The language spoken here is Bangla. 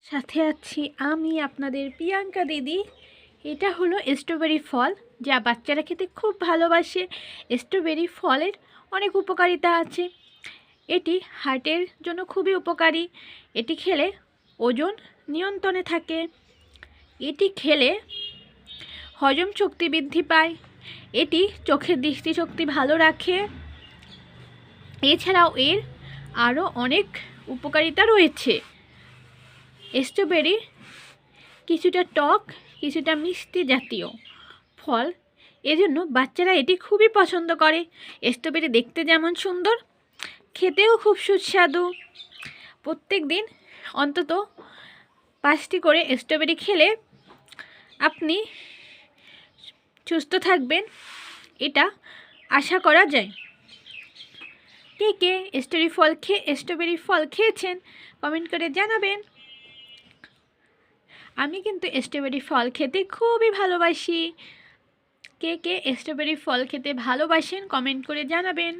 সাথে আছি আমি আপনাদের প্রিয়াঙ্কা দিদি। এটা হলো স্ট্রবেরি ফল, যা বাচ্চারা খেতে খুব ভালোবাসে। স্ট্রবেরি ফলের অনেক উপকারিতা আছে। এটি হার্টের জন্য খুবই উপকারী। এটি খেলে ওজন নিয়ন্ত্রণে থাকে। এটি খেলে হজম শক্তি বৃদ্ধি পায়। এটি চোখের দৃষ্টিশক্তি ভালো রাখে। এছাড়াও এর আরও অনেক উপকারিতা রয়েছে। স্ট্রবেরি কিছুটা টক, কিছুটা মিষ্টি জাতীয় ফল, এজন্য বাচ্চারা এটি খুবই পছন্দ করে। স্ট্রবেরি দেখতে যেমন সুন্দর, খেতেও খুব সুস্বাদু। প্রত্যেক দিন অন্তত 5টি করে স্ট্রবেরি খেলে আপনি সুস্থ থাকবেন, এটা আশা করা যায়। কে কে স্ট্রবেরি ফল খেয়েছেন কমেন্ট করে জানাবেন। আমি কিন্তু স্ট্রবেরি ফল খেতে খুবই ভালোবাসি। কে কে স্ট্রবেরি ফল খেতে ভালোবাসেন কমেন্ট করে জানাবেন।